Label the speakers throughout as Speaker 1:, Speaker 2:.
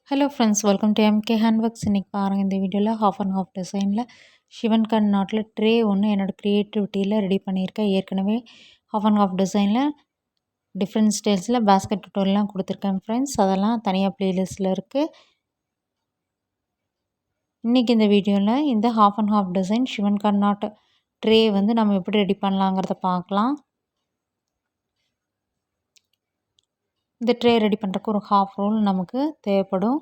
Speaker 1: Hello friends, welcome to MK handworks. இன்றைக்கி பாருங்கள், இந்த வீடியோவில் ஹாஃப் அண்ட் ஹாஃப் டிசைனில் சிவன் கண் நாட்டில் ட்ரே ஒன்று என்னோடய க்ரியேட்டிவிட்டியில் ரெடி பண்ணியிருக்கேன். ஏற்கனவே ஹாஃப் அண்ட் ஹாஃப் டிசைனில் டிஃப்ரெண்ட் ஸ்டைல்ஸில் பேஸ்கெட் டுட்டோரியல்லாம் கொடுத்துருக்கேன் ஃப்ரெண்ட்ஸ். அதெல்லாம் தனியாக ப்ளேலிஸ்ட்டில் இருக்குது. இன்றைக்கி இந்த வீடியோவில் இந்த half and half design Sivan கண் நாட் ட்ரே வந்து நம்ம எப்படி ரெடி பண்ணலாங்கிறத பார்க்கலாம். இந்த ட்ரே ரெடி பண்ணுறக்கு ஒரு ஹாஃப் ரோல் நமக்கு தேவைப்படும்.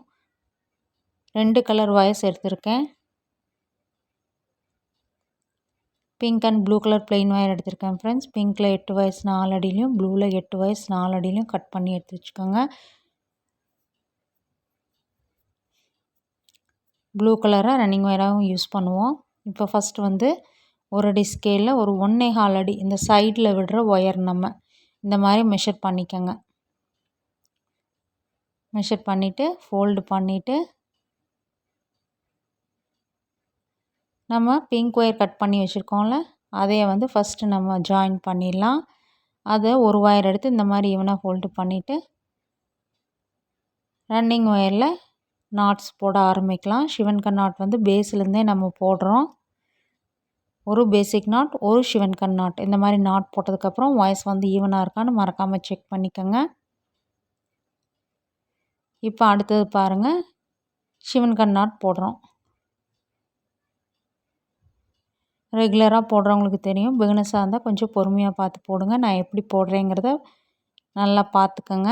Speaker 1: 2 கலர் வயர்ஸ் எடுத்திருக்கேன். Pink and blue colour plain wire எடுத்திருக்கேன் ஃப்ரெண்ட்ஸ். பிங்க்கில் 8 வயர்ஸ் 4 அடியிலையும், ப்ளூவில் 8 வயர்ஸ் 4 அடியிலையும் கட் பண்ணி எடுத்து வச்சுக்கோங்க. ப்ளூ கலராக ரன்னிங் ஒயராகவும் யூஸ் பண்ணுவோம். இப்போ ஃபஸ்ட்டு வந்து ஒரு அடி ஸ்கேலில் ஒரு 1.25 அடி இந்த சைடில் விடுற ஒயர் நம்ம இந்த மாதிரி மெஷர் பண்ணிக்கோங்க. மெஷர் பண்ணிவிட்டு ஃபோல்டு பண்ணிவிட்டு நம்ம பிங்க் ஒயர் கட் பண்ணி வச்சுருக்கோம்ல, அதையை வந்து ஃபஸ்ட்டு நம்ம ஜாயின் பண்ணிடலாம். அதை ஒரு ஒயர் எடுத்து இந்த மாதிரி ஈவனாக ஃபோல்டு பண்ணிவிட்டு ரன்னிங் ஒயரில் நாட்ஸ் போட ஆரம்பிக்கலாம். சிவன் கண் நாட் வந்து பேஸ்லேருந்தே நம்ம போடுறோம். ஒரு பேசிக் நாட், ஒரு சிவன் கண் நாட். இந்த மாதிரி நாட் போட்டதுக்கப்புறம் வாய்ஸ் வந்து ஈவனாக இருக்கான்னு மறக்காமல் செக் பண்ணிக்கோங்க. இப்போ அடுத்தது பாருங்கள், சிவன் கண் நாட் போடுறோம். ரெகுலராக போடுறவங்களுக்கு தெரியும். பிகினர்ஸாக இருந்தால் கொஞ்சம் பொறுமையாக பார்த்து போடுங்க. நான் எப்படி போடுறேங்கிறத நல்லா பார்த்துக்கோங்க.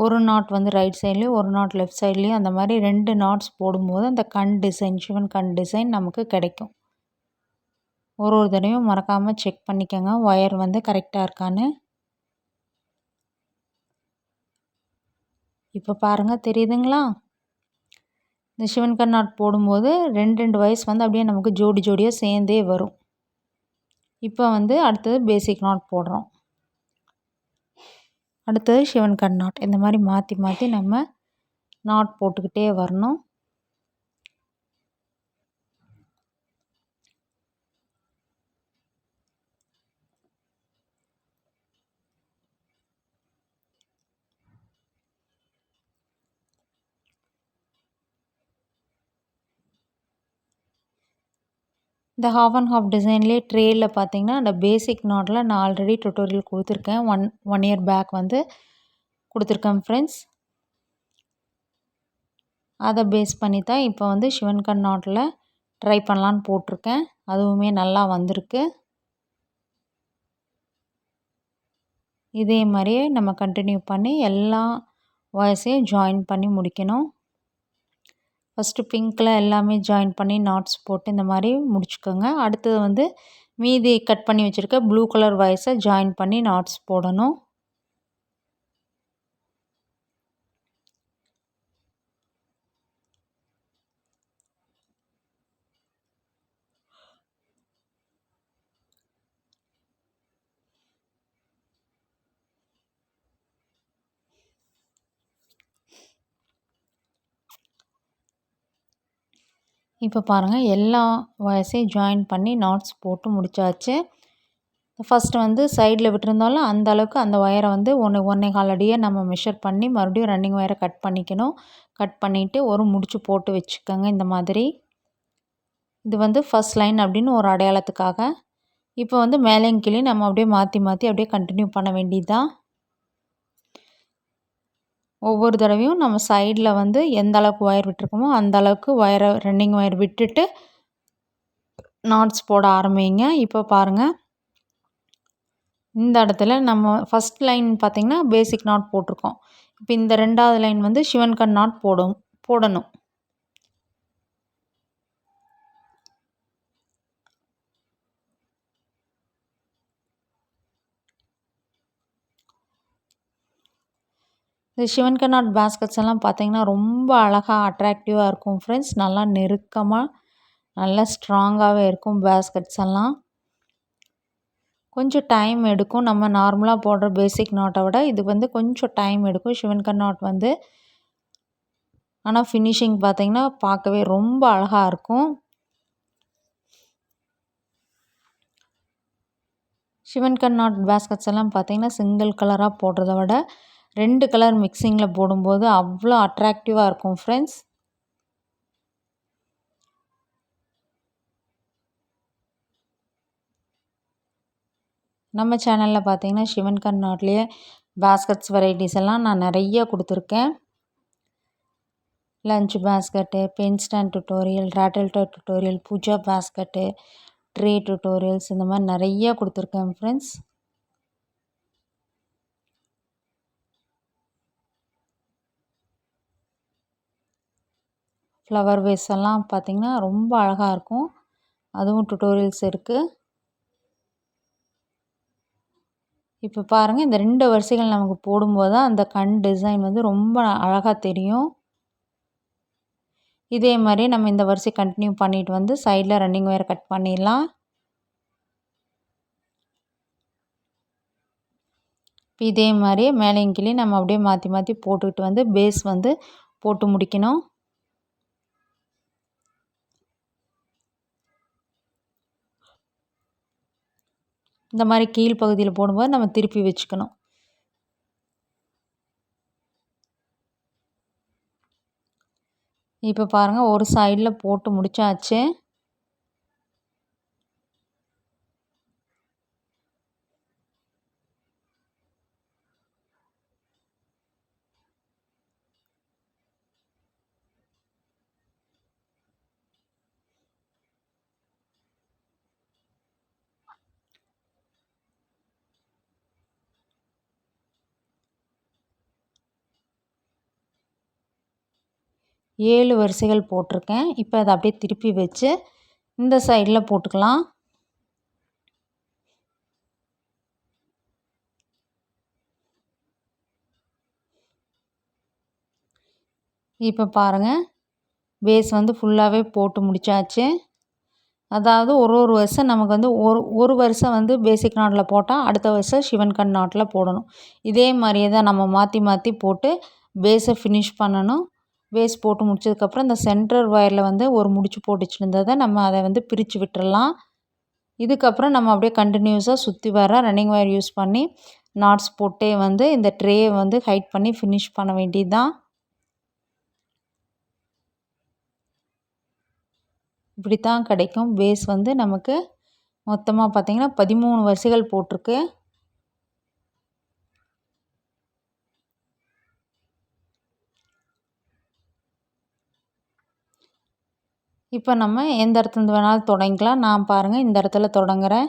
Speaker 1: ஒரு நாட் வந்து ரைட் சைட்லேயும் ஒரு நாட் லெஃப்ட் சைட்லேயும் அந்த மாதிரி 2 நாட்ஸ் போடும்போது அந்த கண் டிசைன், சிவன் கண் டிசைன் நமக்கு கிடைக்கும். ஒரு தடவையும் மறக்காமல் செக் பண்ணிக்கோங்க ஒயர் வந்து கரெக்டாக இருக்கான்னு. இப்போ பாருங்கள், தெரியுதுங்களா? இந்த சிவன் கண் நாட் போடும்போது 2 வயசு வந்து அப்படியே நமக்கு ஜோடி ஜோடியாக சேர்ந்தே வரும். இப்போ வந்து அடுத்தது பேசிக் நாட் போடுறோம். அடுத்தது சிவன் கண் நாட். இந்த மாதிரி மாற்றி மாற்றி நம்ம நாட் போட்டுக்கிட்டே வரணும். இந்த ஹாஃப் அண்ட் ஹாஃப் டிசைன்லேயே ட்ரேயில் பார்த்தீங்கன்னா, அந்த பேசிக் நாட்டில் நான் ஆல்ரெடி டுட்டோரியல் கொடுத்துருக்கேன். ஒன் இயர் பேக் வந்து கொடுத்துருக்கேன் ஃப்ரெண்ட்ஸ். அதை பேஸ் பண்ணி தான் இப்போ வந்து சிவன் கண் நாட்டில் ட்ரை பண்ணலான்னு போட்டிருக்கேன். அதுவுமே நல்லா வந்திருக்கு. இதே மாதிரியே நம்ம கண்டினியூ பண்ணி எல்லா வாய்ஸையும் ஜாயின் பண்ணி முடிக்கணும். ஃபஸ்ட்டு பிங்க்கில் எல்லாமே ஜாயின் பண்ணி நாட்ஸ் போட்டு இந்த மாதிரி முடிச்சுக்கோங்க. அடுத்தது வந்து மீதி கட் பண்ணி வச்சுருக்க ப்ளூ கலர் வாய்ஸை ஜாயின் பண்ணி நாட்ஸ் போடணும். இப்போ பாருங்கள், எல்லா வாய்ஸையும் ஜாயின் பண்ணி நாட்ஸ் போட்டு முடித்தாச்சு. ஃபஸ்ட்டு வந்து சைடில் விட்டுருந்தாலும் அந்த அளவுக்கு அந்த ஒயரை வந்து 1.25 அடியை நம்ம மெஷர் பண்ணி மறுபடியும் ரன்னிங் ஒயரை கட் பண்ணிக்கணும். கட் பண்ணிவிட்டு ஒரு முடிச்சு போட்டு வச்சுக்கோங்க இந்த மாதிரி. இது வந்து ஃபஸ்ட் லைன் அப்படின்னு ஒரு அடையாளத்துக்காக. இப்போ வந்து மேலேயும் கீழே நம்ம அப்படியே மாற்றி மாற்றி அப்படியே கண்டினியூ பண்ண வேண்டியது தான். ஒவ்வொரு தடவையும் நம்ம சைடில் வந்து எந்த அளவுக்கு ஒயர் விட்டுருக்கோமோ அந்த அளவுக்கு ஒயரை ரன்னிங் ஒயர் விட்டுட்டு நாட்ஸ் போட ஆரம்பிங்க. இப்போ பாருங்கள், இந்த இடத்துல நம்ம ஃபஸ்ட் லைன் பார்த்திங்கன்னா பேசிக் நாட் போட்டிருக்கோம். இப்போ இந்த 2வது லைன் வந்து சிவன் கண் நாட் போடணும். இந்த சிவன் கண் நாட் பேஸ்கெட்ஸ் எல்லாம் பார்த்திங்கன்னா ரொம்ப அழகாக அட்ராக்டிவாக இருக்கும் ஃப்ரெண்ட்ஸ். நல்லா நெருக்கமாக நல்லா ஸ்ட்ராங்காகவே இருக்கும் பேஸ்கெட்ஸ் எல்லாம். கொஞ்சம் டைம் எடுக்கும். நம்ம நார்மலாக போடுற பேசிக் நாட்டை விட இது வந்து கொஞ்சம் டைம் எடுக்கும் சிவன் கண் நாட் வந்து. ஆனால் ஃபினிஷிங் பார்த்திங்கன்னா பார்க்கவே ரொம்ப அழகாக இருக்கும். சிவன் கட் நாட் பேஸ்கெட்ஸ் எல்லாம் பார்த்தீங்கன்னா சிங்கிள் கலராக போடுறத விட 2 கலர் மிக்சிங்கில் போடும்போது அவ்வளோ அட்ராக்டிவாக இருக்கும் ஃப்ரெண்ட்ஸ். நம்ம சேனலில் பார்த்தீங்கன்னா சிவன் கட் நாட்லேயே பேஸ்கெட்ஸ் வெரைட்டிஸ் எல்லாம் நான் நிறைய கொடுத்துருக்கேன். Lunch basket, pen stand tutorial, rattle toy tutorial, pooja basket, tray tutorials இந்த மாதிரி நிறைய கொடுத்துருக்கேன் ஃப்ரெண்ட்ஸ். ஃப்ளவர் வேஸ் எல்லாம் பார்த்திங்கன்னா ரொம்ப அழகாக இருக்கும். அதுவும் டுட்டோரியல்ஸ் இருக்குது. இப்போ பாருங்கள், இந்த 2 வரிசைகள் நமக்கு போடும்போது தான் அந்த கண் டிசைன் வந்து ரொம்ப அழகாக தெரியும். இதே மாதிரி நம்ம இந்த வரிசை கண்டினியூ பண்ணிட்டு வந்து சைடில் ரன்னிங் ஒயர் கட் பண்ணிடலாம். இப்போ இதே மாதிரி மேலேயும் கீழே நம்ம அப்படியே மாற்றி மாற்றி போட்டுக்கிட்டு வந்து பேஸ் வந்து போட்டு முடிக்கணும். இந்த மாதிரி கீழ் பகுதியில் போடும்போது நம்ம திருப்பி வச்சுக்கணும். இப்போ பாருங்கள், ஒரு சைடில் போட்டு முடிச்சாச்சு. ஏழு வரிசைகள் போட்டிருக்கேன். இப்போ அதை அப்படியே திருப்பி வச்சு இந்த சைடில் போட்டுக்கலாம். இப்போ பாருங்கள், பேஸ் வந்து ஃபுல்லாகவே போட்டு முடித்தாச்சு. அதாவது ஒரு வருஷம் நமக்கு வந்து ஒரு வருஷம் வந்து பேசிக் நாட்டில் போட்டால் அடுத்த வருஷம் சிவன் கட் நாட்டில் போடணும். இதே மாதிரியே தான் நம்ம மாற்றி மாற்றி போட்டு பேஸை ஃபினிஷ் பண்ணணும். பேஸ் போட்டு முடிச்சதுக்கப்புறம் இந்த சென்டர் ஒயரில் வந்து ஒரு முடிச்சு போட்டு வச்சுருந்ததை நம்ம அதை வந்து பிரித்து விட்டுறலாம். இதுக்கப்புறம் நம்ம அப்படியே கண்டினியூஸாக சுற்றி வர ரன்னிங் ஒயர் யூஸ் பண்ணி நாட்ஸ் போட்டே வந்து இந்த ட்ரேயை வந்து ஹைட் பண்ணி ஃபினிஷ் பண்ண வேண்டியது தான். இப்படி தான் கிடைக்கும். பேஸ் வந்து நமக்கு மொத்தமாக பார்த்திங்கன்னா 13 வரிசைகள் போட்டிருக்கு. இப்போ நம்ம எந்த இடத்துலேருந்து வேணாலும் தொடங்கிக்கலாம். நான் பாருங்கள் இந்த இடத்துல தொடங்குறேன்.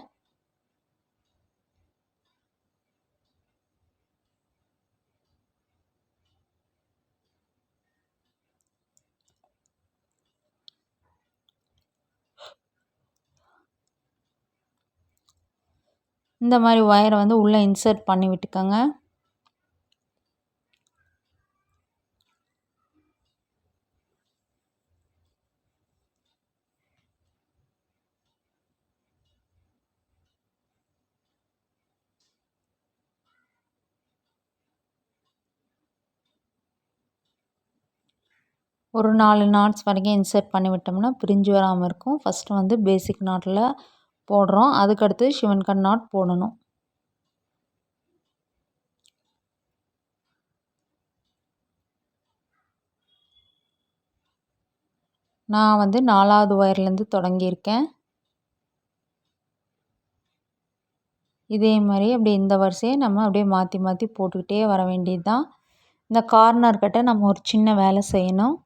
Speaker 1: இந்த மாதிரி ஒயரை வந்து உள்ளே இன்சர்ட் பண்ணி விட்டுக்கோங்க. ஒரு 4 நாட்ஸ் வரைக்கும் இன்சர்ட் பண்ணி விட்டோம்னா பிரிஞ்சு வராமல் இருக்கும். ஃபஸ்ட்டு வந்து பேசிக் நாட்டில் போடுறோம், அதுக்கடுத்து சிவன் கட் நாட் போடணும். நான் வந்து 4வது ஒயர்லேருந்து தொடங்கியிருக்கேன். இதே மாதிரி அப்படியே இந்த வரிசையை நம்ம அப்படியே மாற்றி மாற்றி போட்டுக்கிட்டே வர வேண்டியது தான். இந்த கார்னர் கிட்ட நம்ம ஒரு சின்ன வேலை செய்யணும்.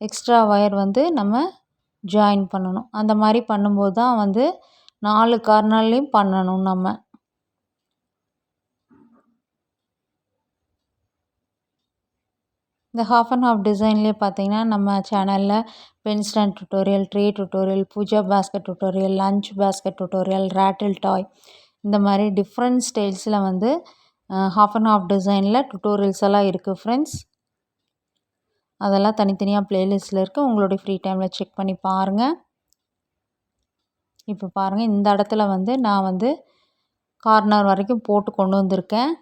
Speaker 1: எக்ஸ்ட்ரா ஒயர் வந்து நம்ம ஜாயின் பண்ணணும். அந்த மாதிரி பண்ணும்போது தான் வந்து 4 கார்னர்லேயும் பண்ணணும் நம்ம. இந்த ஹாஃப் அண்ட் ஹாஃப் டிசைன்லேயே பார்த்தீங்கன்னா நம்ம சேனலில் pen stand tutorial, tray tutorial, pooja basket tutorial, lunch basket tutorial, rattle toy இந்த மாதிரி டிஃப்ரெண்ட் ஸ்டைல்ஸில் வந்து ஹாஃப் அண்ட் ஹாஃப் டிசைனில் டுட்டோரியல்ஸ் எல்லாம் இருக்குது ஃப்ரெண்ட்ஸ். அதெல்லாம் தனித்தனியாக ப்ளேலிஸ்ட்டில் இருக்குது. உங்களுடைய ஃப்ரீ டைமில் செக் பண்ணி பாருங்கள். இப்போ பாருங்கள், இந்த இடத்துல வந்து நான் வந்து கார்னர் வரைக்கும் போட்டு கொண்டு வந்திருக்கேன்.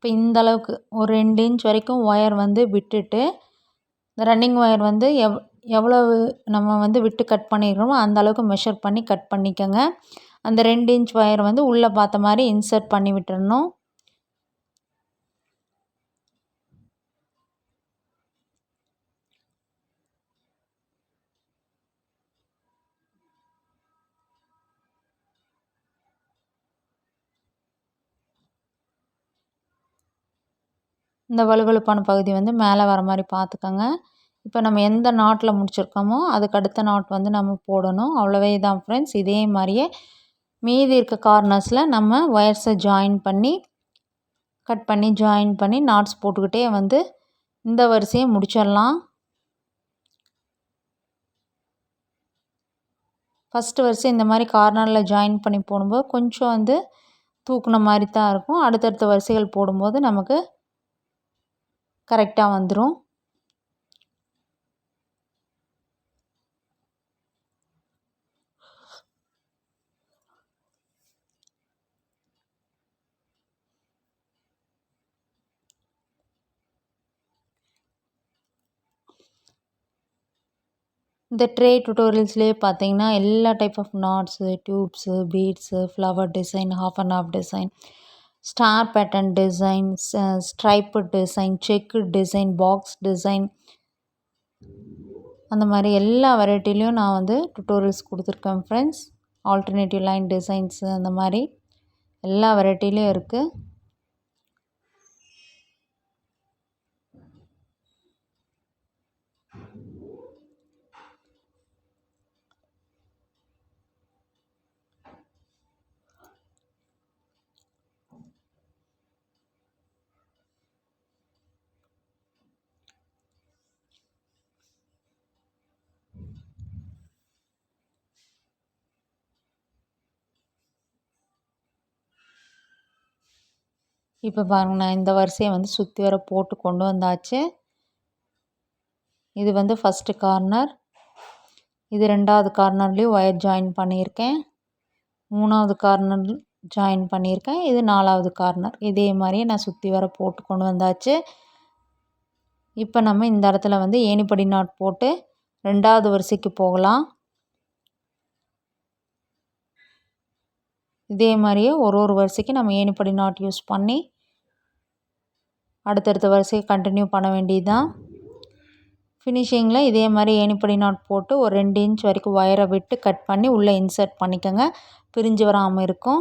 Speaker 1: இப்போ இந்த அளவுக்கு ஒரு 2 இன்ச் வரைக்கும் ஒயர் வந்து விட்டுட்டு இந்த ரன்னிங் ஒயர் வந்து எவ்வளவு நம்ம வந்து விட்டு கட் பண்ணியிருக்கிறோமோ அந்த அளவுக்கு மெஷர் பண்ணி கட் பண்ணிக்கோங்க. அந்த 2 இன்ச் ஒயர் வந்து உள்ளே பார்த்த மாதிரி இன்சர்ட் பண்ணி விட்டுறணும். இந்த வழுவழுப்பான பகுதி வந்து மேலே வர மாதிரி பார்த்துக்கோங்க. இப்போ நம்ம எந்த நாட்டில் முடிச்சிருக்கோமோ அதுக்கு அடுத்த நாட் வந்து நம்ம போடணும். அவ்வளவே தான் ஃப்ரெண்ட்ஸ். இதே மாதிரியே மீதி இருக்க கார்னர்ஸில் நம்ம ஒயர்ஸை ஜாயின் பண்ணி கட் பண்ணி ஜாயின் பண்ணி நாட்ஸ் போட்டுக்கிட்டே வந்து இந்த வரிசையை முடிச்சிடலாம். ஃபஸ்ட்டு வரிசை இந்த மாதிரி கார்னரில் ஜாயின் பண்ணி போடும்போது கொஞ்சம் வந்து தூக்குன மாதிரி தான் இருக்கும். அடுத்தடுத்த வரிசைகள் போடும்போது நமக்கு கரெக்டாக வந்துடும். இந்த ட்ரே டுட்டோரியல்ஸ்லேயே பார்த்தீங்கன்னா எல்லா type of knots, tubes, beads, flower design, half and half design, star pattern design, stripe design, check design, box design, அந்த மாதிரி எல்லா வெரைட்டிலையும் நான் வந்து டுட்டோரியல்ஸ் கொடுத்துருக்கேன் ஃப்ரெண்ட்ஸ். ஆல்டர்னேட்டிவ் லைன் டிசைன்ஸு அந்த மாதிரி எல்லா வெரைட்டிலையும் இருக்குது. இப்போ பாருங்க, நான் இந்த வரிசையை வந்து சுற்றி வர போட்டு கொண்டு வந்தாச்சு. இது வந்து ஃபஸ்ட்டு கார்னர். இது 2வது கார்னர்லேயும் ஒயர் ஜாயின் பண்ணியிருக்கேன். 3வது கார்னர் ஜாயின் பண்ணியிருக்கேன். இது 4வது கார்னர். இதே மாதிரியே நான் சுற்றி வர போட்டு கொண்டு வந்தாச்சு. இப்போ நம்ம இந்த இடத்துல வந்து ஏணிப்படி நாட் போட்டு 2வது வரிசைக்கு போகலாம். இதே மாதிரியே ஒரு வரிசைக்கு நம்ம ஏணிப்படி நாட் யூஸ் பண்ணி அடுத்தடுத்த வரிசையை கண்டினியூ பண்ண வேண்டியது தான். ஃபினிஷிங்கில் இதே மாதிரி ஏணிப்படி நாட் போட்டு ஒரு 2 இன்ச் வரைக்கும் ஒயரை விட்டு கட் பண்ணி உள்ளே இன்சர்ட் பண்ணிக்கோங்க. பிரிஞ்சு வராமல் இருக்கும்.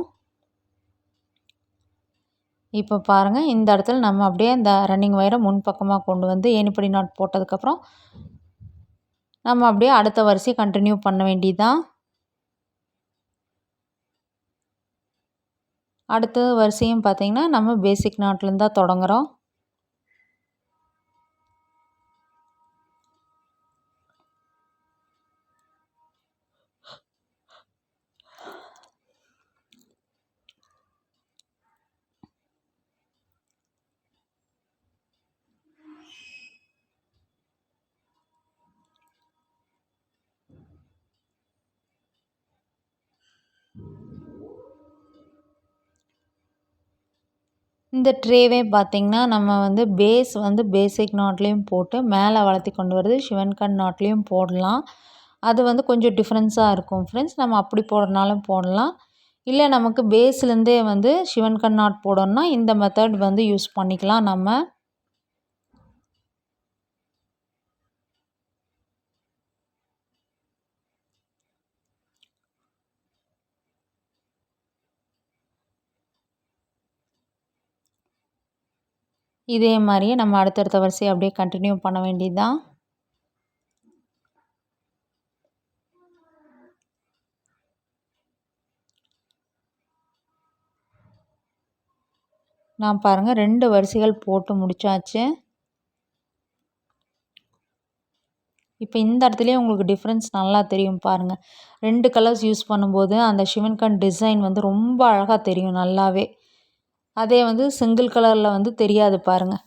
Speaker 1: இப்போ பாருங்கள், இந்த இடத்துல நம்ம அப்படியே இந்த ரன்னிங் ஒயரை முன்பக்கமாக கொண்டு வந்து ஏணிப்படி நாட் போட்டதுக்கப்புறம் நம்ம அப்படியே அடுத்த வரிசையை கண்டினியூ பண்ண வேண்டியது தான். அடுத்த வரிசையும் பார்த்திங்கன்னா நம்ம பேசிக் நாட்லேருந்து தான் தொடங்குகிறோம். இந்த ட்ரேவே பார்த்திங்கன்னா நம்ம வந்து பேசிக் நாட்லேயும் போட்டு மேலே வளர்த்தி கொண்டு வருது சிவன்கண் நாட்லேயும் போடலாம். அது வந்து கொஞ்சம் டிஃப்ரென்ஸாக இருக்கும் ஃப்ரெண்ட்ஸ். நம்ம அப்படி போடுறனாலும் போடலாம். இல்லை நமக்கு பேஸ்லேருந்தே வந்து சிவன்கண் நாட் போடணும்னா இந்த மெத்தட் வந்து யூஸ் பண்ணிக்கலாம் நம்ம. இதே மாதிரியே நம்ம அடுத்தடுத்த வரிசையை அப்படியே கண்டினியூ பண்ண வேண்டியது தான். நான் பாருங்கள் 2 வரிசைகள் போட்டு முடித்தாச்சு. இப்போ இந்த இடத்துலையே உங்களுக்கு டிஃப்ரென்ஸ் நல்லா தெரியும் பாருங்கள். 2 கலர்ஸ் யூஸ் பண்ணும்போது அந்த சிவன்கண் டிசைன் வந்து ரொம்ப அழகாக தெரியும் நல்லாவே. அதே வந்து சிங்கிள் கலரில் வந்து தெரியாது பாருங்கள்.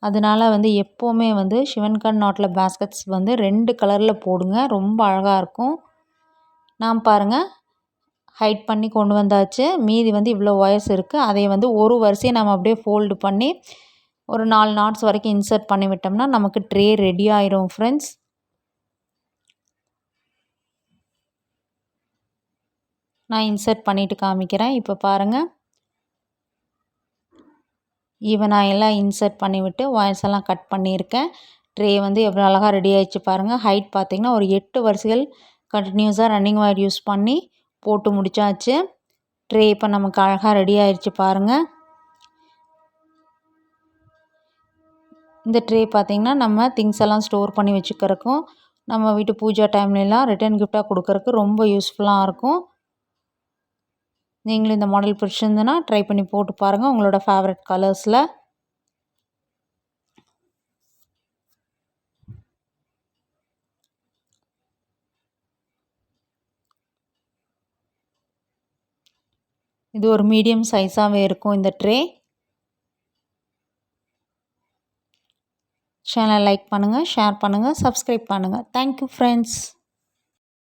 Speaker 1: அதனால் வந்து எப்போவுமே வந்து சிவன்கண் நாட்டில் பேஸ்கெட்ஸ் வந்து 2 கலரில் போடுங்க. ரொம்ப அழகாக இருக்கும். நான் பாருங்கள் ஹைட் பண்ணி கொண்டு வந்தாச்சு. மீதி வந்து இவ்வளோ ஒயர்ஸ் இருக்குது. அதை வந்து ஒரு வரிசையை நம்ம அப்படியே ஃபோல்டு பண்ணி ஒரு 4 நாட்ஸ் வரைக்கும் இன்சர்ட் பண்ணி விட்டோம்னா நமக்கு ட்ரே ரெடி ஆயிரும் ஃப்ரெண்ட்ஸ். நான் இன்சர்ட் பண்ணிவிட்டு காமிக்கிறேன். இப்போ பாருங்கள், ஈவனாக எல்லாம் இன்சர்ட் பண்ணிவிட்டு ஒயர்ஸ் எல்லாம் கட் பண்ணியிருக்கேன். ட்ரே வந்து எவ்வளோ அழகாக ரெடி ஆகிடுச்சு பாருங்கள். ஹைட் பார்த்திங்கன்னா ஒரு 8 வரிசைகள் கண்டினியூஸாக ரன்னிங் ஒயர் யூஸ் பண்ணி போட்டு முடித்தாச்சு. ட்ரே இப்போ நமக்கு அழகாக ரெடி ஆயிடுச்சு பாருங்கள். இந்த ட்ரே பார்த்திங்கன்னா நம்ம திங்ஸ் எல்லாம் ஸ்டோர் பண்ணி வச்சுக்கிறதுக்கும் நம்ம வீட்டு பூஜா டைம்லலாம் ரிட்டன் கிஃப்டாக கொடுக்கறக்கு ரொம்ப யூஸ்ஃபுல்லாக இருக்கும். நீங்களும் இந்த மாடல் பிடிச்சிருந்துன்னா ட்ரை பண்ணி போட்டு பாருங்கள் உங்களோட ஃபேவரட் கலர்ஸில். இது ஒரு மீடியம் சைஸாகவே இருக்கும் இந்த ட்ரே. சேனலை லைக் பண்ணுங்கள், ஷேர் பண்ணுங்கள், சப்ஸ்கிரைப் பண்ணுங்கள். Thank you friends.